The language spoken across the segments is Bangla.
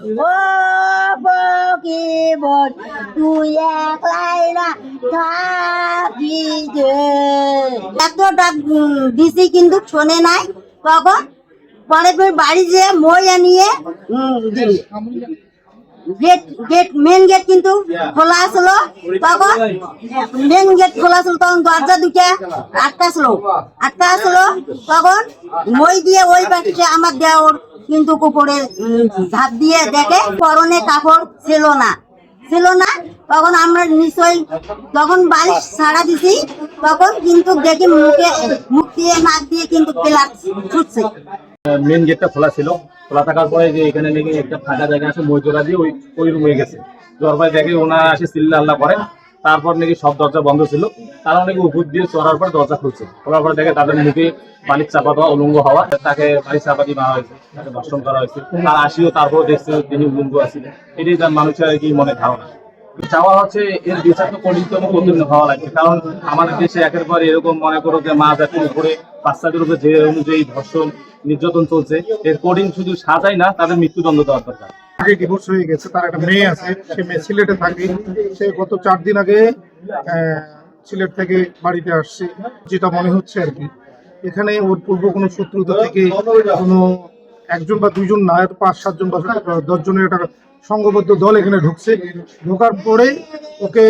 ও বন তুই একলাই না থাকি যে এত ডাক দিছি কিন্তু শোনে নাই। তখন পরে বাড়ি যে মই নিয়ে মেন গেট কিন্তু খোলা আসলো। তখন মেন গেট খোলা আসলো, তখন দরজা দুটা আটকা আসলো। তখন মই দিয়ে ওই পাশে আমার দেওর কিন্তু উপরে ঝাঁপ দিয়ে দেখে পরনে কাপড় ছিল না। তখন আমরা নিশ্চয়ই তখন বালিশ ছাড়া দিছি। তখন কিন্তু দেখি মুখ দিয়ে নাক দিয়ে কিন্তু পেলার ছুটছে। মেন গেটটা খোলা ছিল, খোলা থাকার পরে যে এখানে নাকি একটা ফাঁকা জায়গা আছে, মই জোড়া দিয়ে ওই রুমে গেছে। জরবাই দেখে ওনারা আসে চিল্লা আল্লাহ করেন। তারপর নাকি সব দরজা বন্ধ ছিল, তারা নাকি উপর দিয়ে চড়ার পর দরজা খুলছে। খোলার পরে দেখে তাদের মুখে বালির চাপা দেওয়া, উলঙ্গ হওয়া, তাকে বালির চাপা দিয়ে মারা হয়েছে, তাকে ধর্ষণ করা হয়েছে। তার আসিও তারপর দেখছে তিনি উলঙ্গ আছিলেন। এটাই তার মানুষের আর কি মনে ধারণা। চাওয়া হচ্ছে এর বিচার তো কঠিনতম কঠিন হওয়া লাগবে, কারণ আমাদের দেশে একের পর এরকম মনে করো যে মা জাতির উপরে বাচ্চাদের উপরে যে অনুযায়ী ধর্ষণ নির্যাতন চলছে, এর কঠিন শুধু সাজাই না, তাদের মৃত্যুদণ্ড দেওয়ার দরকার। আগে ডিভোর্স হয়ে গেছে, তার একটা মেয়ে আছে, সে মেয়ে সিলেটে থাকে। সে গত 4 দিন আগে সিলেট থেকে বাড়িতে আসছে, যেটা মনে হচ্ছে আর কি। এখানে ওর পূর্ব কোনো শত্রুতা থেকে কোনো একজন বা দুইজন না, 5-7 জন 10 জনের একটা সংঘবদ্ধ দল এখানে ঢুকছে। ঢোকার পরে ওকে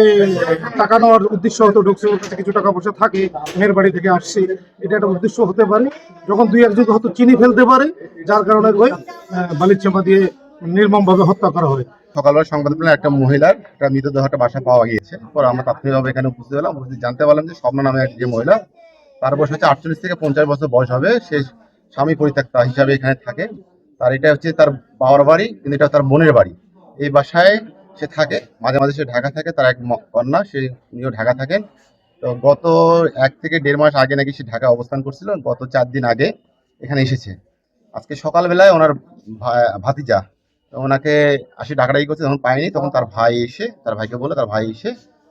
টাকা নেওয়ার উদ্দেশ্য হয়তো ঢুকছে, ওর কাছে কিছু টাকা পয়সা থাকে, মেয়ের বাড়ি থেকে আসছে, এটা একটা উদ্দেশ্য হতে পারে। যখন 2-1 জন হয়তো চিনি ফেলতে পারে, যার কারণে ওই বালির চাপা দিয়ে নির্মমভাবে হত্যা করা হয়। সকালবেলা সংবাদ পেলাম একটা মহিলার একটা মৃতদেহ একটা বাসা পাওয়া গিয়েছে। পরে আমরা তাৎক্ষণিকভাবে এখানে উপস্থিত হলাম। জানতে পারলাম যে স্বপ্ন নামে এক যে মহিলা, তার বয়স হচ্ছে 48 থেকে 50 বছর বয়স হবে। সে স্বামী পরিত্যক্তা হিসাবে এখানে থাকে। তার এটা হচ্ছে তার বাবার বাড়ি, কিন্তু এটা তার বোনের বাড়ি। এই বাসায় সে থাকে, মাঝে মাঝে সে ঢাকা থাকে। তার এক কন্যা, সে উনিও ঢাকা থাকেন। তো গত 1 থেকে 1.5 মাস আগে নাকি সে ঢাকা অবস্থান করছিল। গত 4 দিন আগে এখানে এসেছে। আজকে সকালবেলায় ওনার ভাতিজা ওনাকে ডাকাডাকি করছে, যখন পায়নি তখন তার ভাইকে বলে, তার ভাই এসে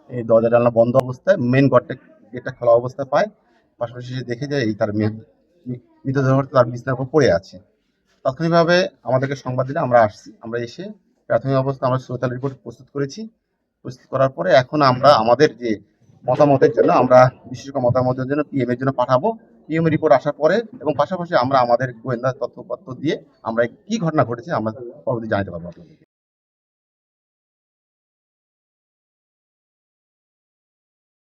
এই দরজা জানলা বন্ধ অবস্থায় মেন গেটটা খোলা অবস্থায় পায়। পাশাপাশি সে দেখে যায় এই তার মৃতদেহ তার বিছানার উপর পড়ে আছে। তাৎক্ষণিকভাবে আমাদেরকে সংবাদ দিলে আমরা আসছি। আমরা এসে প্রাথমিক অবস্থা আমরা সুরতাল রিপোর্ট প্রস্তুত করার পরে এখন আমরা আমাদের যে মতামতের জন্য আমরা বিশেষ মতামতের জন্য পিএম এর জন্য পাঠাবো। পিএম রিপোর্ট আসার পরে এবং পাশাপাশি আমরা আমাদের গোয়েন্দা তথ্যপত্র দিয়ে আমরা কি ঘটনা ঘটেছে আমরা পরবর্তী জানাতে পারবো আপনাদের।